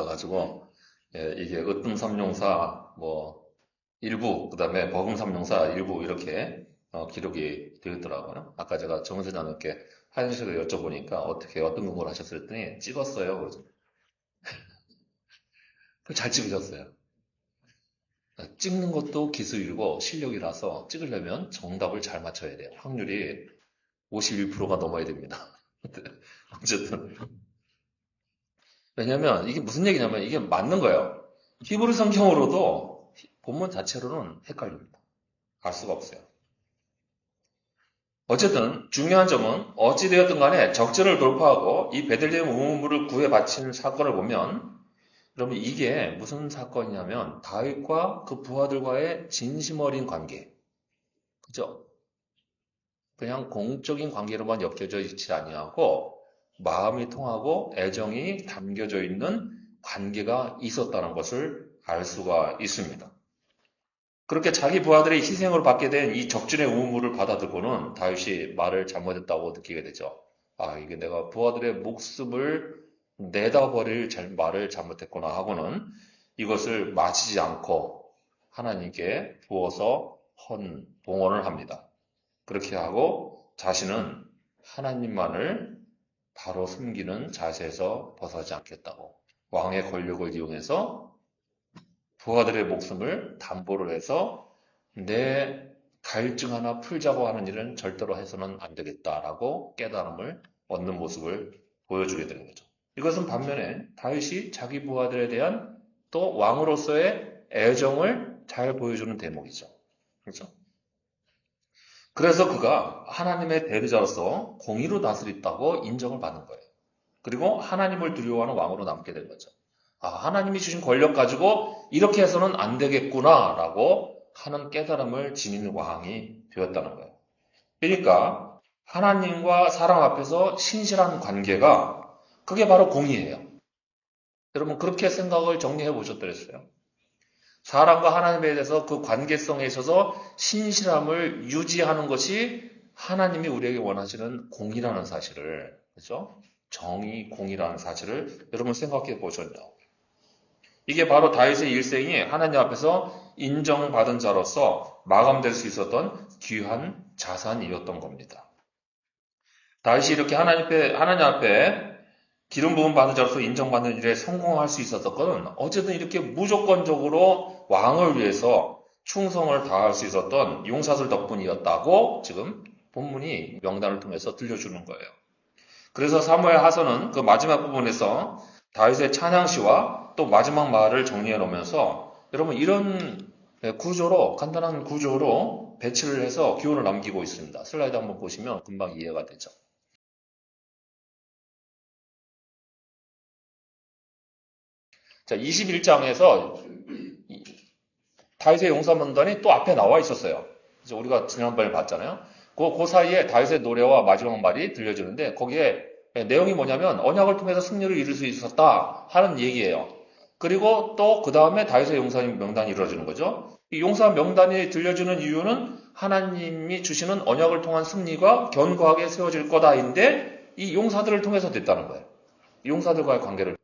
가지고 이게 으뜸 삼룡사 뭐 일부 그다음에 버금 삼룡사 일부 이렇게 기록이 되어 있더라고요. 아까 제가 정선장님께 한식을 여쭤보니까 어떻게 어떤 근거를 하셨을 때 찍었어요. 그래서 잘 찍으셨어요. 찍는 것도 기술이고 실력이라서 찍으려면 정답을 잘 맞춰야 돼요. 확률이 51%가 넘어야 됩니다. 어쨌든 왜냐면 이게 무슨 얘기냐면 이게 맞는 거예요. 히브리 성경으로도 본문 자체로는 헷갈립니다. 알 수가 없어요. 어쨌든 중요한 점은 어찌되었든 간에 적절을 돌파하고 이 베들레헴 우물을 구해 바친 사건을 보면 여러분 이게 무슨 사건이냐면 다윗과 그 부하들과의 진심 어린 관계. 그죠? 그냥 공적인 관계로만 엮여져 있지 아니하고 마음이 통하고 애정이 담겨져 있는 관계가 있었다는 것을 알 수가 있습니다. 그렇게 자기 부하들의 희생을 받게 된 이 적진의 우물을 받아들고는 다윗이 말을 잘못했다고 느끼게 되죠. 아, 이게 내가 부하들의 목숨을 내다 버릴 말을 잘못했구나 하고는 이것을 마치지 않고 하나님께 부어서 봉헌을 합니다. 그렇게 하고 자신은 하나님만을 바로 숨기는 자세에서 벗어나지 않겠다고 왕의 권력을 이용해서 부하들의 목숨을 담보를 해서 내 갈증 하나 풀자고 하는 일은 절대로 해서는 안 되겠다라고 깨달음을 얻는 모습을 보여주게 되는 거죠. 이것은 반면에 다윗이 자기 부하들에 대한 또 왕으로서의 애정을 잘 보여주는 대목이죠. 그렇죠? 그래서 그가 하나님의 대리자로서 공의로 다스렸다고 인정을 받는 거예요. 그리고 하나님을 두려워하는 왕으로 남게 된 거죠. 하나님이 주신 권력 가지고 이렇게 해서는 안 되겠구나라고 하는 깨달음을 지닌 왕이 되었다는 거예요. 그러니까 하나님과 사람 앞에서 신실한 관계가 그게 바로 공의예요. 여러분 그렇게 생각을 정리해 보셨더랬어요. 사람과 하나님에 대해서 그 관계성에 있어서 신실함을 유지하는 것이 하나님이 우리에게 원하시는 공의라는 사실을, 그죠? 정의, 공의라는 사실을 여러분 생각해 보셨나요? 이게 바로 다윗의 일생이 하나님 앞에서 인정받은 자로서 마감될 수 있었던 귀한 자산이었던 겁니다. 다윗이 이렇게 하나님 앞에 기름 부음 받은 자로서 인정받는 일에 성공할 수 있었던 것은 어쨌든 이렇게 무조건적으로 왕을 위해서 충성을 다할 수 있었던 용사들 덕분이었다고 지금 본문이 명단을 통해서 들려주는 거예요. 그래서 사무엘 하서는 그 마지막 부분에서 다윗의 찬양시와 또 마지막 말을 정리해 놓으면서 여러분 이런 구조로 간단한 구조로 배치를 해서 기원을 남기고 있습니다. 슬라이드 한번 보시면 금방 이해가 되죠. 자, 21장에서 다윗의 용사 명단이 또 앞에 나와 있었어요. 그래서 우리가 지난번에 봤잖아요. 그 사이에 다윗의 노래와 마지막 말이 들려주는데 거기에 내용이 뭐냐면 언약을 통해서 승리를 이룰 수 있었다 하는 얘기예요. 그리고 또 그 다음에 다윗의 용사 명단이 이루어지는 거죠. 이 용사 명단이 들려주는 이유는 하나님이 주시는 언약을 통한 승리가 견고하게 세워질 거다인데 이 용사들을 통해서 됐다는 거예요. 용사들과의 관계를 통해서.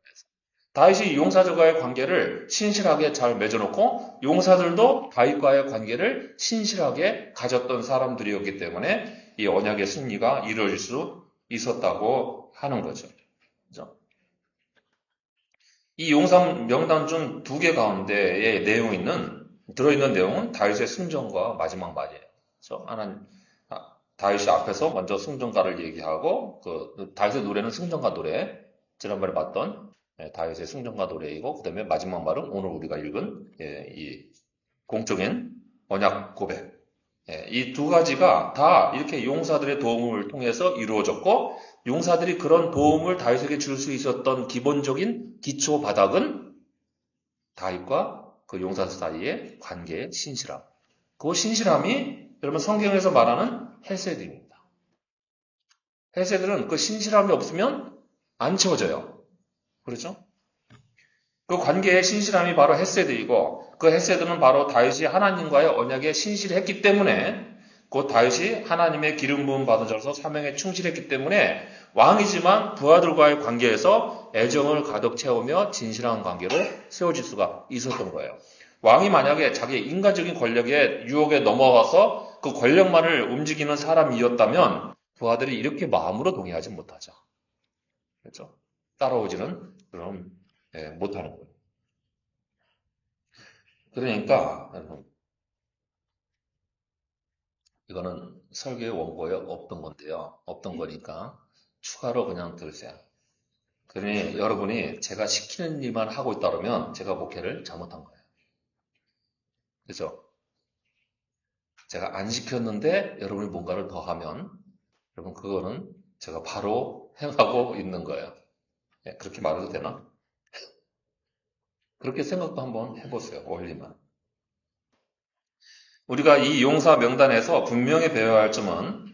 다윗이 용사들과의 관계를 신실하게 잘 맺어놓고 용사들도 다윗과의 관계를 신실하게 가졌던 사람들이었기 때문에 이 언약의 승리가 이루어질 수 있었다고 하는 거죠. 그죠? 이 용사 명단 중 두 개 가운데에 들어있는 내용은 다윗의 승전과 마지막 말이에요. 그래서 다윗이 앞에서 먼저 승전가를 얘기하고 다윗의 노래는 승전가 노래, 지난번에 봤던 다윗의 승전가 노래이고 그 다음에 마지막 말은 오늘 우리가 읽은 이 공적인 언약 고백. 이 두 가지가 다 이렇게 용사들의 도움을 통해서 이루어졌고 용사들이 그런 도움을 다윗에게 줄 수 있었던 기본적인 기초 바닥은 다윗과 그 용사들 사이의 관계의 신실함. 그 신실함이 여러분 성경에서 말하는 헤세드입니다. 헤세드는 그 신실함이 없으면 안 채워져요. 그렇죠? 그 관계의 신실함이 바로 헤세드이고 그 헤세드는 바로 다윗이 하나님과의 언약에 신실했기 때문에 곧 다윗이 하나님의 기름 부음 받은 자로서 사명에 충실했기 때문에 왕이지만 부하들과의 관계에서 애정을 가득 채우며 진실한 관계로 세워질 수가 있었던 거예요. 왕이 만약에 자기 인간적인 권력의 유혹에 넘어가서 그 권력만을 움직이는 사람이었다면 부하들이 이렇게 마음으로 동의하지 못하죠. 그렇죠? 따라오지는 그럼 못하는 거예요. 그러니까 이거는 설계의 원고에 없던 건데요. 없던 거니까 추가로 그냥 들으세요. 그러니 여러분이 제가 시키는 일만 하고 있다 그러면 제가 목회를 잘못한 거예요. 그렇죠? 제가 안 시켰는데 여러분이 뭔가를 더 하면 여러분 그거는 제가 바로 행하고 있는 거예요. 그렇게 말해도 되나? 그렇게 생각도 한번 해보세요. 원리만. 우리가 이 용사 명단에서 분명히 배워야 할 점은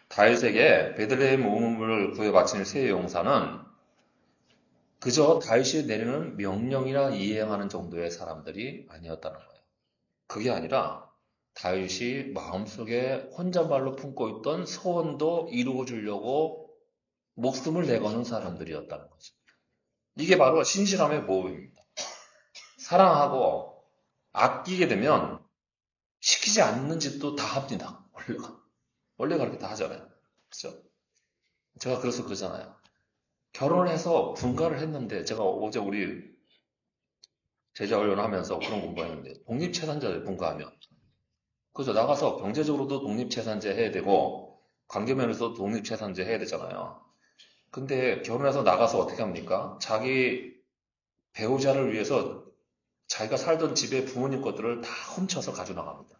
다윗에게 베들레헴 우물을 구해 바친 세 용사는 그저 다윗이 내리는 명령이나 이행하는 정도의 사람들이 아니었다는 거예요. 그게 아니라 다윗이 마음속에 혼잣말로 품고 있던 소원도 이루어 주려고 목숨을 내거는 사람들이었다는 거죠. 이게 바로 신실함의 모범입니다. 사랑하고 아끼게 되면 시키지 않는 짓도 다 합니다. 원래가 그렇게 다 하잖아요. 그렇죠? 제가 그래서 그러잖아요. 결혼을 해서 분가를 했는데 제가 어제 우리 제자훈련 하면서 그런 공부했는데 독립채산자들 분가하면 그죠? 나가서 경제적으로도 독립채산제 해야 되고 관계면에서 독립채산제 해야 되잖아요. 근데 결혼해서 나가서 어떻게 합니까? 자기 배우자를 위해서 자기가 살던 집에 부모님 것들을 다 훔쳐서 가져나갑니다.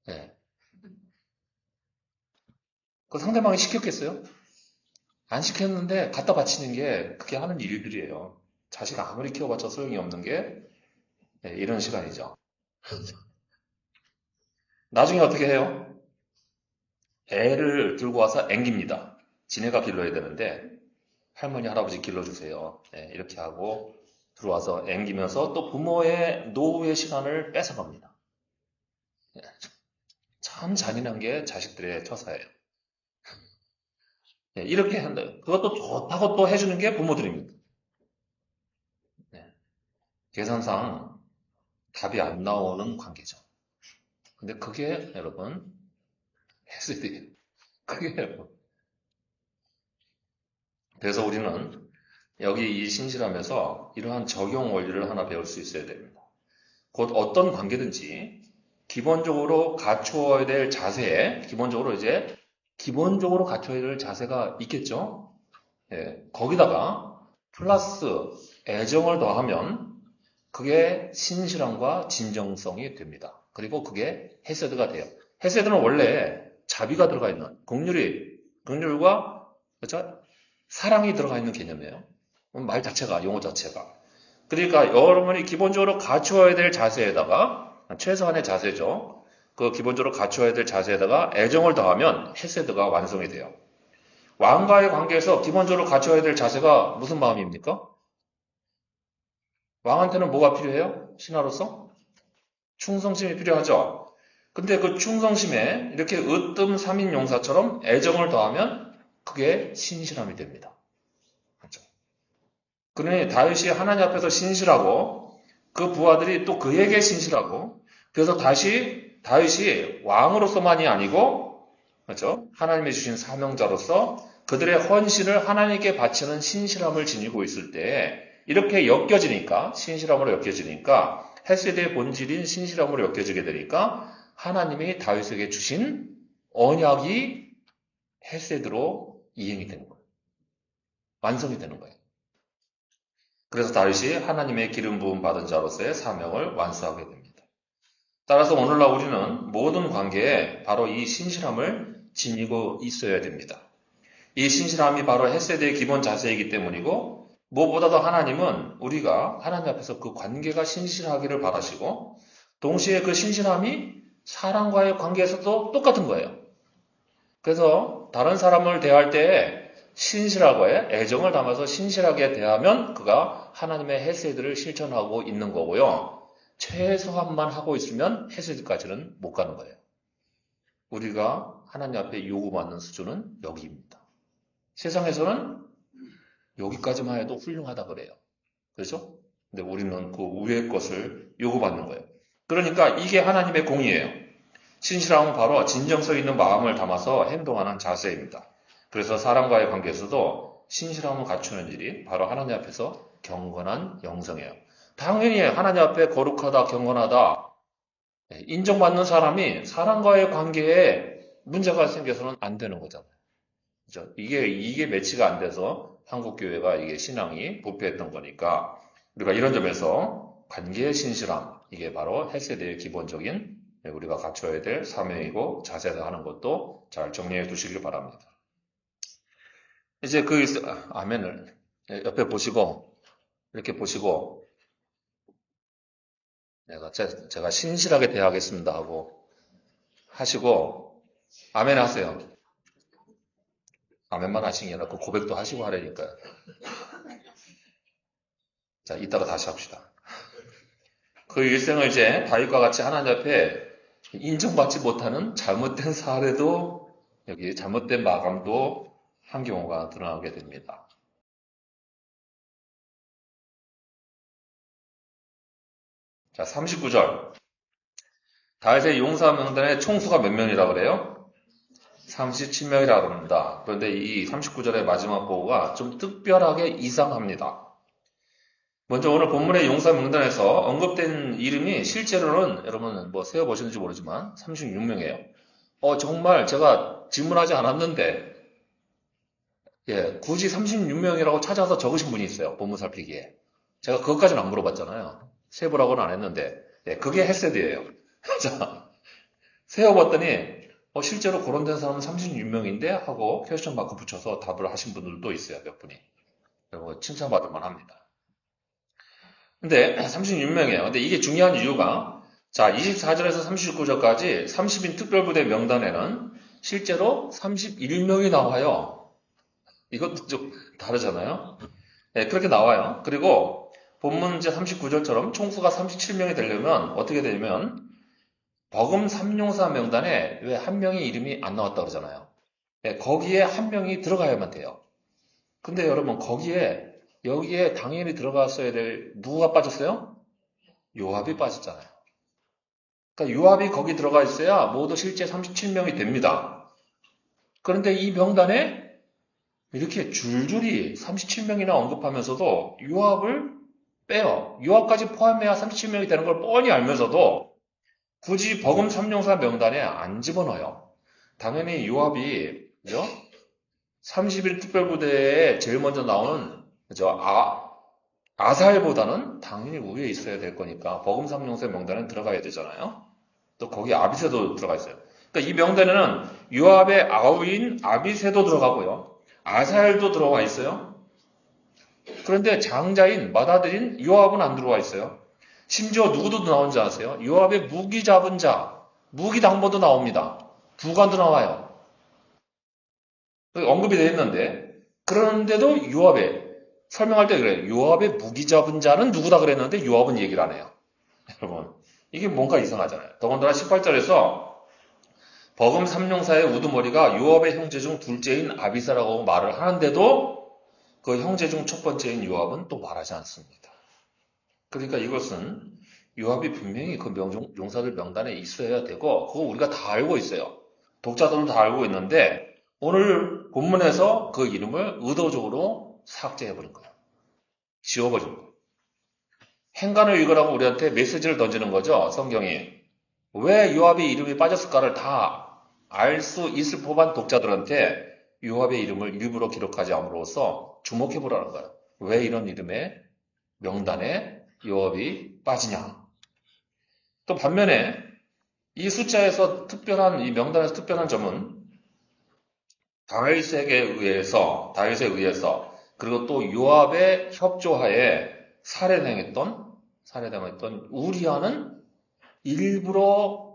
네. 그 상대방이 시켰겠어요? 안 시켰는데 갖다 바치는 게 그게 하는 일들이에요. 자식 아무리 키워봤자 소용이 없는 게 이런 시간이죠. 나중에 어떻게 해요? 애를 들고 와서 앵깁니다. 지네가 길러야 되는데 할머니, 할아버지 길러주세요. 이렇게 하고 들어와서 앵기면서 또 부모의 노후의 시간을 뺏어갑니다. 참 잔인한 게 자식들의 처사예요. 이렇게 한다. 그것도 좋다고 또 해주는 게 부모들입니다. 계산상 답이 안 나오는 관계죠. 근데 그게 여러분 했어야 돼요. 그게 여러분. 그래서 우리는 여기 이 신실함에서 이러한 적용 원리를 하나 배울 수 있어야 됩니다. 곧 어떤 관계든지 기본적으로 갖추어야 될 자세에 기본적으로 갖춰야 될 자세가 있겠죠. 거기다가 플러스 애정을 더하면 그게 신실함과 진정성이 됩니다. 그리고 그게 헤세드가 돼요. 헤세드는 원래 자비가 들어가 있는 긍휼과 그렇죠? 사랑이 들어가 있는 개념이에요. 말 자체가, 용어 자체가. 그러니까 여러분이 기본적으로 갖추어야 될 자세에다가 최소한의 자세죠. 그 기본적으로 갖추어야 될 자세에다가 애정을 더하면 헤세드가 완성이 돼요. 왕과의 관계에서 기본적으로 갖춰야 될 자세가 무슨 마음입니까? 왕한테는 뭐가 필요해요? 신하로서? 충성심이 필요하죠. 근데 그 충성심에 이렇게 으뜸 3인 용사처럼 애정을 더하면 그게 신실함이 됩니다. 그렇죠? 그러니 다윗이 하나님 앞에서 신실하고 그 부하들이 또 그에게 신실하고 그래서 다시 다윗이 왕으로서만이 아니고 그렇죠? 하나님이 주신 사명자로서 그들의 헌신을 하나님께 바치는 신실함을 지니고 있을 때 이렇게 신실함으로 엮여지니까 헤세드의 본질인 신실함으로 엮여지게 되니까 하나님이 다윗에게 주신 언약이 헤세드로 이행이 되는 거예요. 완성이 되는 거예요. 그래서 다윗이 하나님의 기름 부음 받은 자로서의 사명을 완수하게 됩니다. 따라서 오늘날 우리는 모든 관계에 바로 이 신실함을 지니고 있어야 됩니다. 이 신실함이 바로 헤세드의 기본 자세이기 때문이고 무엇보다도 하나님은 우리가 하나님 앞에서 그 관계가 신실하기를 바라시고 동시에 그 신실함이 사람과의 관계에서도 똑같은 거예요. 그래서 다른 사람을 대할 때 신실하고 애정을 담아서 신실하게 대하면 그가 하나님의 헤세드를 실천하고 있는 거고요. 최소한만 하고 있으면 헤세드까지는 못 가는 거예요. 우리가 하나님 앞에 요구받는 수준은 여기입니다. 세상에서는 여기까지만 해도 훌륭하다 그래요. 그렇죠? 근데 우리는 그 위의 것을 요구받는 거예요. 그러니까 이게 하나님의 공의예요. 신실함은 바로 진정성 있는 마음을 담아서 행동하는 자세입니다. 그래서 사람과의 관계에서도 신실함을 갖추는 일이 바로 하나님 앞에서 경건한 영성이에요. 당연히 하나님 앞에 거룩하다, 경건하다 인정받는 사람이 사람과의 관계에 문제가 생겨서는 안 되는 거잖아요. 그렇죠? 이게 매치가 안 돼서 한국교회가 이게 신앙이 부패했던 거니까 우리가 이런 점에서 관계의 신실함 이게 바로 헤세드의 기본적인 우리가 갖춰야 될 사명이고 자세다 하는 것도 잘 정리해 두시길 바랍니다. 이제 아멘을 옆에 보시고 이렇게 보시고 제가 신실하게 대하겠습니다 하시고 아멘 하세요. 아멘만 하시는 게 아니라 그 고백도 하시고 하라니까요. 자, 이따가 다시 합시다. 그 일생을 이제 다윗과 같이 하나님 앞에 인정받지 못하는 잘못된 사례도 여기 잘못된 마감도 한 경우가 드러나게 됩니다. 자, 39절. 다윗의 용사 명단의 총수가 몇 명이라 그래요? 37명이라 그럽니다. 그런데 이 39절의 마지막 보고가 좀 특별하게 이상합니다. 먼저 오늘 본문의 용사 명단에서 언급된 이름이 실제로는 여러분 세어보셨는지 모르지만 36명이에요. 정말 제가 질문하지 않았는데 굳이 36명이라고 찾아서 적으신 분이 있어요. 본문 살피기에. 제가 그것까지는 안 물어봤잖아요. 세보라고는 안 했는데 그게 헤세드예요. 자, 세어봤더니 실제로 거론된 사람은 36명인데 하고 퀘스천 마크 붙여서 답을 하신 분들도 있어요. 몇 분이. 그리고 칭찬받을 만합니다. 근데 36명이에요. 근데 이게 중요한 이유가 자, 24절에서 39절까지 30인 특별부대 명단에는 실제로 31명이 나와요. 이것도 좀 다르잖아요. 네, 그렇게 나와요. 그리고 본문 이제 39절처럼 총수가 37명이 되려면 어떻게 되냐면 버금 3용사 명단에 왜 한 명이 이름이 안 나왔다 그러잖아요. 네, 거기에 한 명이 들어가야만 돼요. 근데 여러분 여기에 당연히 들어갔어야 될 누가 빠졌어요? 요압이 빠졌잖아요. 그러니까 요압이 거기 들어가 있어야 모두 실제 37명이 됩니다. 그런데 이 명단에 이렇게 줄줄이 37명이나 언급하면서도 요압을 빼요. 요압까지 포함해야 37명이 되는 걸 뻔히 알면서도 굳이 버금 3용사 명단에 안 집어넣어요. 당연히 요압이 그죠? 30일 특별부대에 제일 먼저 나오는 그죠? 아사엘보다는 당연히 위에 있어야 될 거니까 버금 3용사 명단에 들어가야 되잖아요. 또 거기 아비새도 들어가 있어요. 그러니까 이 명단에는 요압의 아우인 아비새도 들어가고요. 아사엘도 들어와 있어요. 그런데 장자인 맏아들인 요압은 안 들어와 있어요. 심지어 누구도 나오는지 아세요? 요압의 무기 잡은 자, 무기 당번도 나옵니다. 부관도 나와요. 언급이 되어 있는데 그런데도 요압의 설명할 때 그래요. 요압의 무기 잡은 자는 누구다 그랬는데 요압은 얘기를 안 해요. 여러분 이게 뭔가 이상하잖아요. 더군다나 18절에서 버금 3용사의 우두머리가 요압의 형제 중 둘째인 아비사라고 말을 하는데도 그 형제 중 첫 번째인 요압은 또 말하지 않습니다. 그러니까 이것은 요압이 분명히 그 용사들 명단에 있어야 되고 그거 우리가 다 알고 있어요. 독자들도 다 알고 있는데 오늘 본문에서 그 이름을 의도적으로 삭제해버린 거예요. 지워버린 거예요. 행간을 읽으라고 우리한테 메시지를 던지는 거죠. 성경이. 왜 요압의 이름이 빠졌을까를 다 알 수 있을 법한 독자들한테 요압의 이름을 일부러 기록하지 않음으로써 주목해보라는 거예요. 왜 이런 이름의 명단에 요압이 빠지냐. 또 반면에 이 숫자에서 이 명단에서 특별한 점은 다윗에 의해서 그리고 또 요압의 협조하에 살해당했던 우리아는 일부러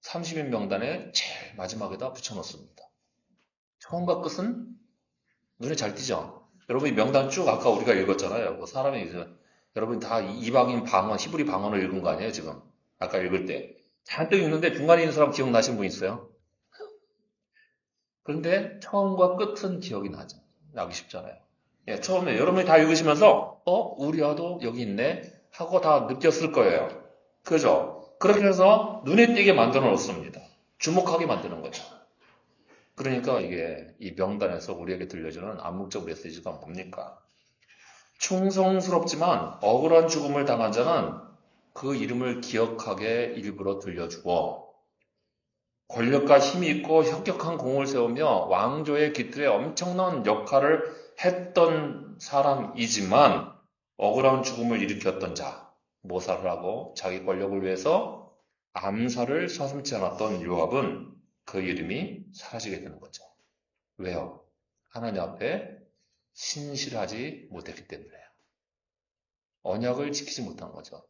30인 명단에 제일 마지막에다 붙여놓습니다. 처음과 끝은 눈에 잘 띄죠? 여러분 이 명단 쭉 아까 우리가 읽었잖아요. 그 사람이 이제 여러분 다 이방인 방언, 히브리 방언을 읽은 거 아니에요 지금? 아까 읽을 때 잔뜩 읽는데 중간에 있는 사람 기억나신 분 있어요? 그런데 처음과 끝은 기억이 나기 쉽잖아요. 예, 처음에 여러분이 다 읽으시면서 우리아도 여기 있네 하고 다 느꼈을 거예요. 그죠? 그렇게 해서 눈에 띄게 만들어 놓습니다. 주목하게 만드는 거죠. 그러니까 이게 이 명단에서 우리에게 들려주는 암묵적 메시지가 뭡니까? 충성스럽지만 억울한 죽음을 당한 자는 그 이름을 기억하게 일부러 들려주고 권력과 힘이 있고 혁혁한 공을 세우며 왕조의 깃들에 엄청난 역할을 했던 사람이지만 억울한 죽음을 일으켰던 자, 모살을 하고 자기 권력을 위해서 암살을 서슴지 않았던 요압은 그 이름이 사라지게 되는 거죠. 왜요? 하나님 앞에 신실하지 못했기 때문에요. 언약을 지키지 못한 거죠.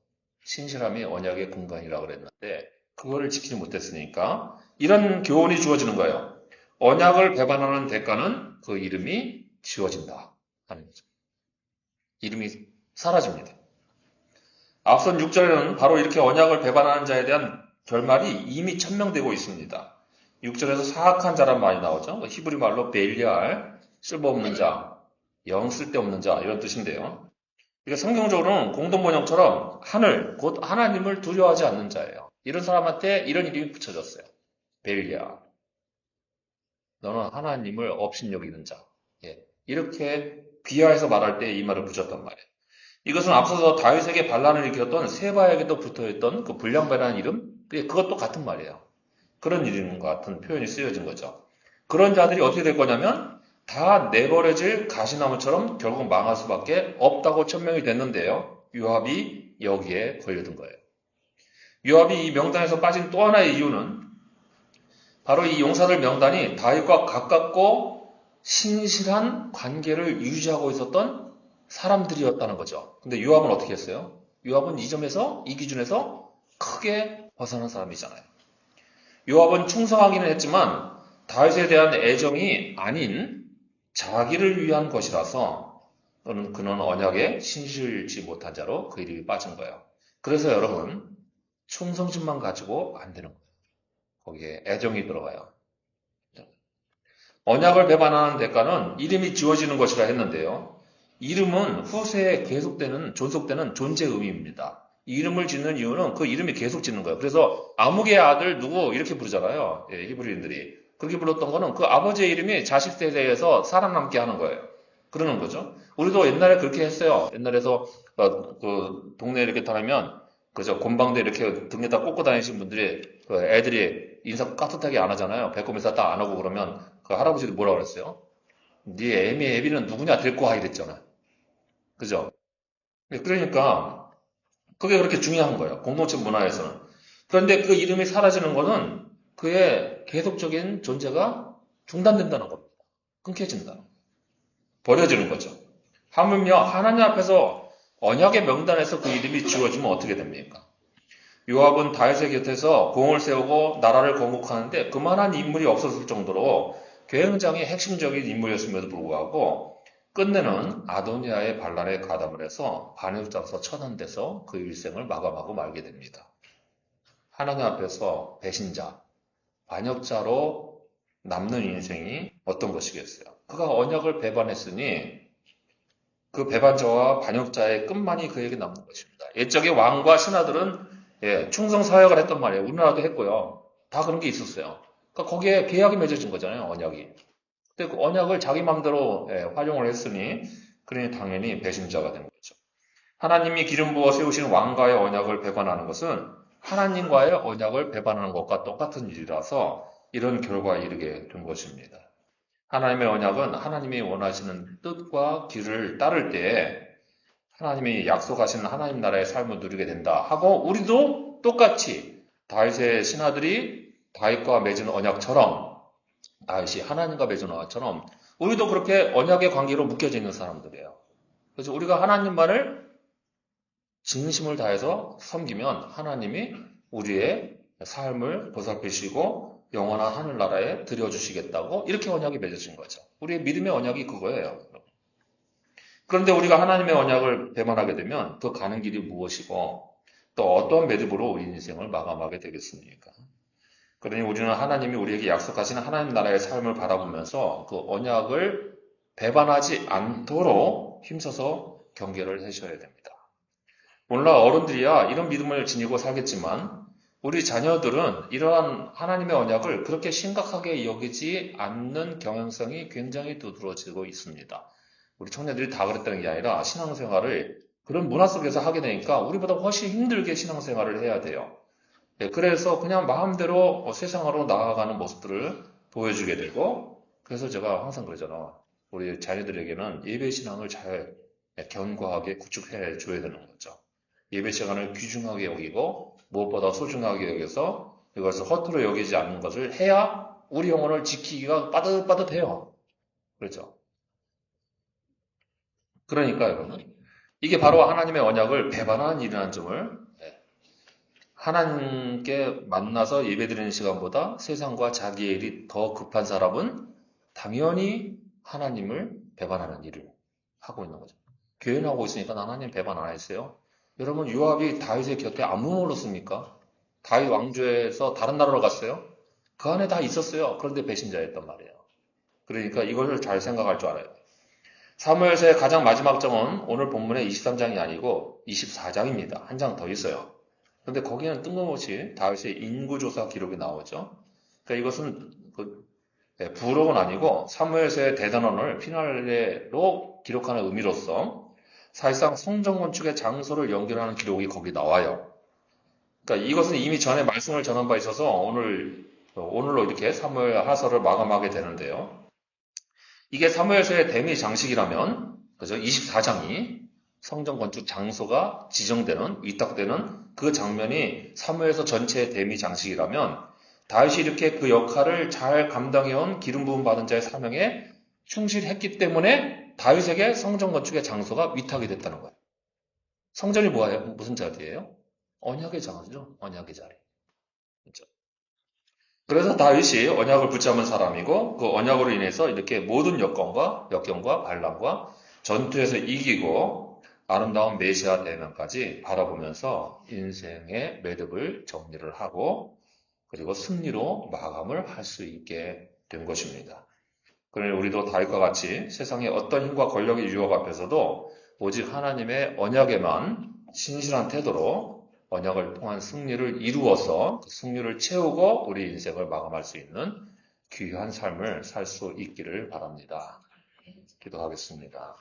신실함이 언약의 근간이라고 그랬는데 그거를 지키지 못했으니까 이런 교훈이 주어지는 거예요. 언약을 배반하는 대가는 그 이름이 지워진다 하는 거죠. 이름이 사라집니다. 앞선 6절에는 바로 이렇게 언약을 배반하는 자에 대한 결말이 이미 천명되고 있습니다. 6절에서 사악한 자란 말이 나오죠. 히브리 말로 벨리알, 쓸모없는 자, 영 쓸데없는 자 이런 뜻인데요. 이게 성경적으로는 공동번역처럼 하늘, 곧 하나님을 두려워하지 않는 자예요. 이런 사람한테 이런 이름이 붙여졌어요. 벨리알. 너는 하나님을 업신여기는 자. 예. 이렇게 비하해서 말할 때 이 말을 붙였단 말이에요. 이것은 앞서서 다윗에게 반란을 일으켰던 세바에게도 붙어있던 그 불량배라는 이름, 그것도 같은 말이에요. 그런 이름과 같은 표현이 쓰여진 거죠. 그런 자들이 어떻게 될 거냐면 다 내버려질 가시나무처럼 결국 망할 수밖에 없다고 천명이 됐는데요. 요압이 여기에 걸려든 거예요. 요압이 이 명단에서 빠진 또 하나의 이유는 바로 이 용사들 명단이 다윗과 가깝고 신실한 관계를 유지하고 있었던 사람들이었다는 거죠. 근데 요압은 어떻게 했어요? 요압은 이 점에서, 이 기준에서 크게 벗어난 사람이잖아요. 요압은 충성하기는 했지만 다윗에 대한 애정이 아닌 자기를 위한 것이라서 그는 언약에 신실지 못한 자로 그 이름이 빠진 거예요. 그래서 여러분, 충성심만 가지고 안 되는 거예요. 거기에 애정이 들어가요. 언약을 배반하는 대가는 이름이 지워지는 것이라 했는데요. 이름은 후세에 계속되는, 존속되는 존재 의미입니다. 이 이름을 짓는 이유는 그 이름이 계속 짓는 거예요. 그래서 아무개 아들 누구 이렇게 부르잖아요. 예, 히브리인들이. 그렇게 불렀던 거는 그 아버지의 이름이 자식 세대에서 살아남게 하는 거예요. 그러는 거죠. 우리도 옛날에 그렇게 했어요. 옛날에서 그 동네 이렇게 다니면 그죠 곤방대 이렇게 등에다 꽂고 다니시는 분들이 그 애들이 인사 깍듯하게 안 하잖아요. 배꼽 인사 딱 안 하고 그러면 그 할아버지도 뭐라 그랬어요? 네 애미 애비는 누구냐 데리고 와 이랬잖아. 그죠? 그러니까 그게 그렇게 중요한 거예요. 공동체 문화에서는. 그런데 그 이름이 사라지는 거는 그의 계속적인 존재가 중단된다는 겁니다. 끊겨진다. 버려지는 거죠. 하물며 하나님 앞에서 언약의 명단에서 그 이름이 지워지면 어떻게 됩니까? 요압은 다윗의 곁에서 공을 세우고 나라를 건국하는데 그만한 인물이 없었을 정도로 굉장히 핵심적인 인물이었음에도 불구하고 끝내는 아도니아의 반란에 가담을 해서 반역자로서 처단돼서 그 일생을 마감하고 말게 됩니다. 하나님 앞에서 배신자, 반역자로 남는 인생이 어떤 것이겠어요? 그가 언약을 배반했으니 그 배반자와 반역자의 끝만이 그에게 남는 것입니다. 옛적의 왕과 신하들은 충성 사역을 했단 말이에요. 우리나라도 했고요. 다 그런 게 있었어요. 그러니까 거기에 계약이 맺어진 거잖아요. 언약이. 근데 그 언약을 자기 마음대로 활용을 했으니 그러니 당연히 배신자가 된 거죠. 하나님이 기름 부어 세우신 왕과의 언약을 배반하는 것은 하나님과의 언약을 배반하는 것과 똑같은 일이라서 이런 결과에 이르게 된 것입니다. 하나님의 언약은 하나님이 원하시는 뜻과 길을 따를 때에 하나님이 약속하시는 하나님 나라의 삶을 누리게 된다 하고 우리도 똑같이 다윗의 신하들이 다윗과 맺은 언약처럼 다윗이 하나님과 맺은 언약처럼 우리도 그렇게 언약의 관계로 묶여져 있는 사람들이에요. 그래서 우리가 하나님만을 진심을 다해서 섬기면 하나님이 우리의 삶을 보살피시고 영원한 하늘나라에 들여주시겠다고 이렇게 언약이 맺어진 거죠. 우리의 믿음의 언약이 그거예요. 그런데 우리가 하나님의 언약을 배반하게 되면 그 가는 길이 무엇이고 또 어떤 매듭으로 우리 인생을 마감하게 되겠습니까? 그러니 우리는 하나님이 우리에게 약속하시는 하나님 나라의 삶을 바라보면서 그 언약을 배반하지 않도록 힘써서 경계를 하셔야 됩니다. 몰라 어른들이야 이런 믿음을 지니고 살겠지만 우리 자녀들은 이러한 하나님의 언약을 그렇게 심각하게 여기지 않는 경향성이 굉장히 두드러지고 있습니다. 우리 청년들이 다 그랬다는 게 아니라 신앙생활을 그런 문화 속에서 하게 되니까 우리보다 훨씬 힘들게 신앙생활을 해야 돼요. 그래서 그냥 마음대로 세상으로 나아가는 모습들을 보여주게 되고 그래서 제가 항상 그러잖아. 우리 자녀들에게는 예배 신앙을 잘 견고하게 구축해 줘야 되는 거죠. 예배 시간을 귀중하게 여기고 무엇보다 소중하게 여겨서 이것을 허투루 여기지 않는 것을 해야 우리 영혼을 지키기가 빠듯빠듯해요. 그렇죠? 그러니까 여러분 이게 바로 하나님의 언약을 배반한 일이라는 점을 하나님께 만나서 예배드리는 시간보다 세상과 자기의 일이 더 급한 사람은 당연히 하나님을 배반하는 일을 하고 있는 거죠. 교회는 하고 있으니까 난 하나님 배반 안 했어요. 여러분 요압이 다윗의 곁에 안 머물렀습니까? 다윗 왕조에서 다른 나라로 갔어요? 그 안에 다 있었어요. 그런데 배신자였단 말이에요. 그러니까 이것을 잘 생각할 줄 알아요. 사무엘서의 가장 마지막 장은 오늘 본문의 23장이 아니고 24장입니다. 한 장 더 있어요. 그런데 거기는 뜬금없이 다윗의 인구조사 기록이 나오죠. 그러니까 이것은 부록은 아니고 사무엘서의 대단원을 피날레로 기록하는 의미로서 사실상 성전 건축의 장소를 연결하는 기록이 거기 나와요. 그러니까 이것은 이미 전에 말씀을 전한 바 있어서 오늘로 이렇게 사무엘 하서를 마감하게 되는데요. 이게 사무엘서의 대미 장식이라면, 그죠? 24장이 성전 건축 장소가 지정되는, 위탁되는 그 장면이 사무엘서 전체의 대미 장식이라면, 다윗이 이렇게 그 역할을 잘 감당해온 기름 부음 받은 자의 사명에 충실했기 때문에 다윗에게 성전 건축의 장소가 위탁이 됐다는 거예요. 성전이 뭐예요? 무슨 자리예요? 언약의 장소죠. 언약의 자리. 그렇죠? 그래서 다윗이 언약을 붙잡은 사람이고 그 언약으로 인해서 이렇게 모든 역경과 반란과 전투에서 이기고 아름다운 메시아 대면까지 바라보면서 인생의 매듭을 정리를 하고 그리고 승리로 마감을 할 수 있게 된 것입니다. 그러니 우리도 다윗과 같이 세상의 어떤 힘과 권력의 유혹 앞에서도 오직 하나님의 언약에만 신실한 태도로 언약을 통한 승리를 이루어서 그 승리를 채우고 우리 인생을 마감할 수 있는 귀한 삶을 살 수 있기를 바랍니다. 기도하겠습니다.